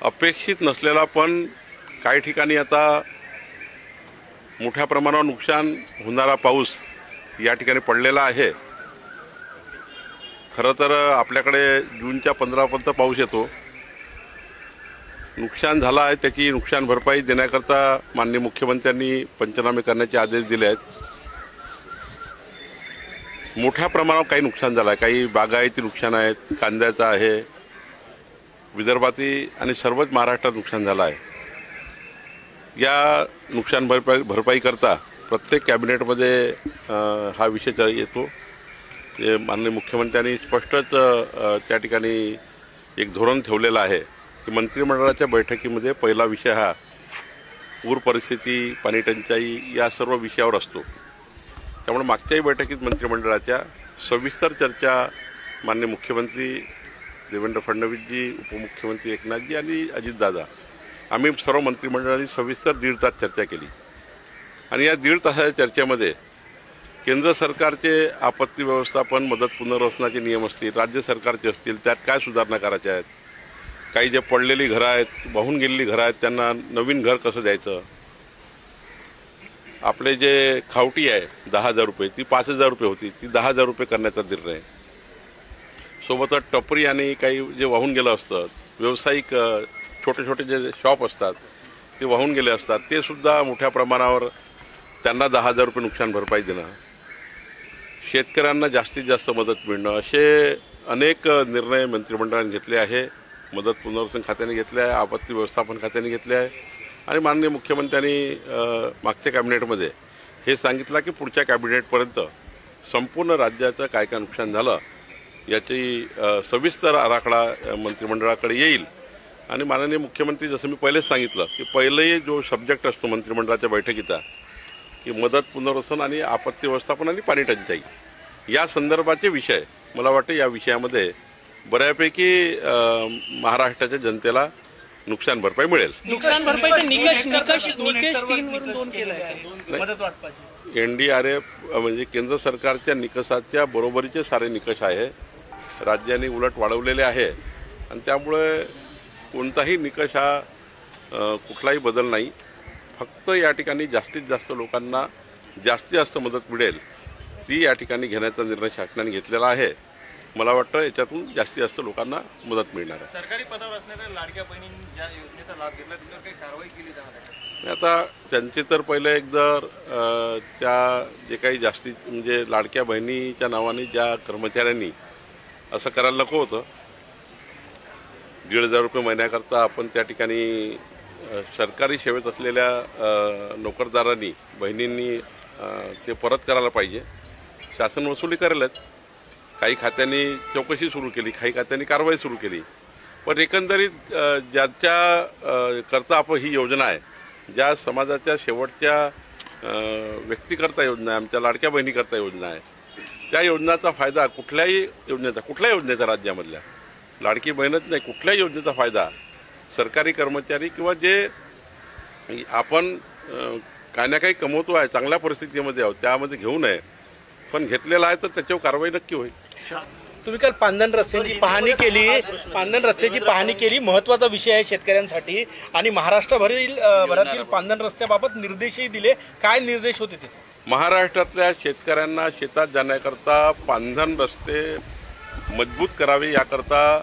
अपेक्षित नसलेला पण काही ठिकाणी आता मोठ्या प्रमाणावर नुकसान होणारा पाऊस या ठिकाणी पडलेला आहे। खरं तर आपल्याकडे जूनच्या 15पर्यंत पाऊस येतो। नुकसान झालं आहे त्याची नुकसान भरपाई देण्याकरता माननीय मुख्यमंत्र्यांनी पंचनामे करण्याचे आदेश दिले आहेत। मोठ्या प्रमाणावर काही नुकसान झालं आहे, काही बागायती नुकसान आहेत, कांद्याचं आहे, विदर्भातील आणि सर्वच महाराष्ट्रात नुकसान झालं आहे। या नुकसान भरपाई करता प्रत्येक कॅबिनेटमध्ये हा विषय येतो। माननीय मुख्यमंत्र्यांनी स्पष्टच त्या ठिकाणी एक धोरण ठेवलेलं आहे की मंत्रिमंडळाच्या बैठकीमध्ये पहिला विषय हा पूर परिस्थिती, पाणी टंचाई या सर्व विषयावर असतो। त्यामुळे मागच्याही बैठकीत मंत्रिमंडळाच्या सविस्तर चर्चा माननीय मुख्यमंत्री देवेंद्र फडणवीसजी, उपमुख्यमंत्री एकनाथजी आणि अजितदादा आम्ही सर्व मंत्रिमंडळाने सविस्तर 1.5 तास चर्चा केली। आणि या 1.5 तासाच्या चर्चेमध्ये केंद्र सरकारचे आपत्ती व्यवस्थापन, मदत पुनर्वसनाचे नियम असतील, राज्य सरकारचे असतील, त्यात काय सुधारणा करायच्या आहेत, काही जे पडलेली घरं आहेत, वाहून गेलेली घरं आहेत त्यांना नवीन घर कसं द्यायचं, आपले जे खावटी आहे 10,000 रुपये ती 5,000 रुपये होती ती 10,000 रुपये करण्याचा निर्णय, सोबतच टपरी आणि काही जे वाहून गेलं असतं, व्यावसायिक छोटे छोटे जे शॉप असतात ते वाहून गेले असतात ते सुद्धा मोठ्या प्रमाणावर त्यांना 10,000 रुपये नुकसान भरपाई देणं, शेतकऱ्यांना जास्तीत जास्त मदत मिळणं, असे अनेक निर्णय मंत्रिमंडळाने घेतले आहे। मदत पुनर्वसन खात्याने घेतले आहे, आपत्ती व्यवस्थापन खात्याने घेतले आहे आणि माननीय मुख्यमंत्र्यांनी मागच्या कॅबिनेटमध्ये हे सांगितलं की पुढच्या कॅबिनेटपर्यंत संपूर्ण राज्याचं काय काय नुकसान झालं याची सविस्तर आराखडा मंत्रिमंडळाकडे येईल। आणि माननीय मुख्यमंत्री जसं मी पहिलेच सांगितलं की पहिले जो सब्जेक्ट असतो मंत्रिमंडळाच्या बैठकीचा की मदत पुनर्वसन आणि आपत्ती व्यवस्थापन आणि पाणी टंचाई या संदर्भाचे विषय, मला वाटतं या विषयामध्ये बऱ्यापैकी महाराष्ट्राच्या जनतेला नुकसान भरपाई मिळेल। नुकसान भरपाईचे निकष 3 वरून 2 केले आहे मदत वाटपाची। NDRF म्हणजे केंद्र सरकारच्या निकषाच्या बरोबरीचे सारे निकष आहे, राज्यांनी उलट वाढवलेले आहे आणि त्यामुळे कोणताही निकष हा कुठलाही बदल नाही। फक्त या ठिकाणी जास्तीत जास्त लोकांना जास्तीत जास्त मदत मिळेल ती या ठिकाणी घेण्याचा निर्णय शासनाने घेतलेला आहे। मला वाटतं याच्यातून जास्तीत जास्त लोकांना मदत मिळणार आहे। सरकारी पदावर असणाऱ्या लाडक्या बहिणींनी या योजनेचा लाभ घेतला, त्याच्यावर काही कारवाई केली जाणार? आता त्यांचे तर पहिले एक जर त्या जे काही जास्ती म्हणजे लाडक्या बहिणीच्या नावाने ज्या कर्मचाऱ्यांनी असं करायला नको होतं, 1,500 रुपये महिन्याकरता आपण त्या ठिकाणी सरकारी सेवेत असलेल्या नोकरदारांनी, बहिणींनी ते परत करायला पाहिजे। शासन वसुली करेलच, काही खात्यांनी चौकशी सुरू केली, काही खात्यांनी कारवाई सुरू केली, पण एकंदरीत ज्याच्या करता आपण ही योजना आहे, ज्या समाजाच्या शेवटच्या व्यक्तीकरता योजना आहे, आमच्या लाडक्या बहिणीकरता योजना आहे, त्या योजनेचा फायदा कुठल्याही योजनेचा राज्यामधल्या लाडकी बहीणच नाही कुठल्याही योजनेचा फायदा सरकारी कर्मचारी किंवा जे आपण काही ना काही कमवतो आहे, चांगल्या परिस्थितीमध्ये आहोत त्यामध्ये घेऊ नये, पण घेतलेला आहे तर त्याच्यावर कारवाई नक्की होईल। तुम्ही काल पांधन रस्त्याची पाहणी केली, महत्त्वाचा विषय आहे शेतकऱ्यांसाठी आणि महाराष्ट्रभरातील पांधन रस्त्याबाबत निर्देशही दिले, काय निर्देश होते ते? महाराष्ट्रातल्या शेतकऱ्यांना शेतात जाण्याकरता पांधन रस्ते मजबूत करावे याकरता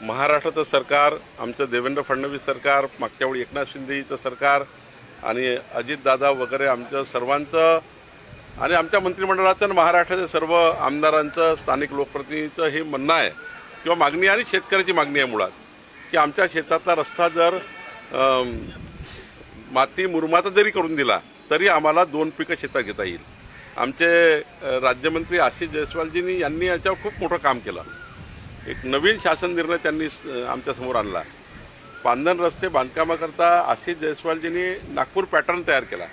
महाराष्ट्राचं सरकार, आमचं देवेंद्र फडणवीस सरकार, मागच्या वेळी एकनाथ शिंदेचं सरकार आणि अजितदादा वगैरे आमचं सर्वांचं आणि आमच्या मंत्रिमंडळाचं आणि महाराष्ट्राच्या सर्व आमदारांचं, स्थानिक लोकप्रतिनिधींचं हे म्हणणं आहे किंवा मागणी आणि शेतकऱ्याची मागणी आहे मुळात की आमच्या शेतातला रस्ता जर माती मुरमाता जरी करून दिला तरी आम्हाला 2 पिकं शेतात घेता येईल। आमचे राज्यमंत्री आशिष जयस्वालजींनी यांनी याच्यावर खूप मोठं काम केलं, एक नवीन शासन निर्णय त्यांनी आमच्यासमोर आणला। पांधन रस्ते बांधकामाकरता आशिष जयस्वालजींनी नागपूर पॅटर्न तयार केला,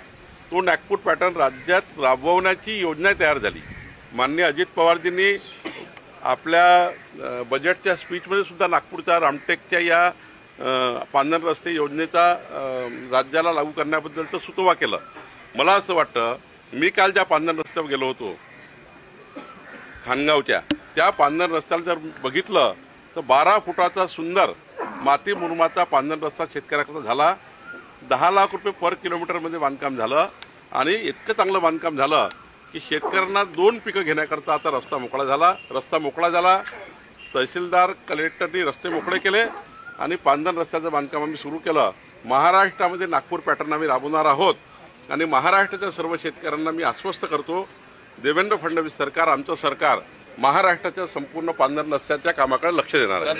तो नागपूर पॅटर्न राज्यात राबवण्याची योजना तयार झाली। माननीय अजित पवारजींनी आपल्या बजेटच्या स्पीचमध्ये सुद्धा नागपूरच्या रामटेकच्या या पांधन रस्ते योजनेचा राज्याला लागू करण्याबद्दलचं सुतोवा केलं। मला असं वाटतं, मी काल ज्या पांधन रस्त्यावर गेलो होतो खानगावच्या, त्या पांधन रस्त्याला जर बघितलं तर 12 फुटाचा सुंदर माती मुरमाचा पांधन रस्ता शेतकऱ्याकरता झाला. 10 लाख रुपये पर किलोमीटरमध्ये बांधकाम झालं आणि इतकं चांगलं बांधकाम झालं की शेतकऱ्यांना 2 पिकं घेण्याकरता आता रस्ता मोकळा झाला. रस्ता मोकळा झाला, तहसीलदार कलेक्टरनी रस्ते मोकळे केले आणि पांधन रस्त्याचं बांधकाम आम्ही सुरू केलं. महाराष्ट्रामध्ये नागपूर पॅटर्न आम्ही राबवणार आहोत आणि महाराष्ट्राच्या सर्व शेतकऱ्यांना मी आश्वस्त करतो, देवेंद्र फडणवीस सरकार, आमचं सरकार महाराष्ट्राच्या संपूर्ण पांधन रस्त्याच्या कामाकडे लक्ष देणार आहे.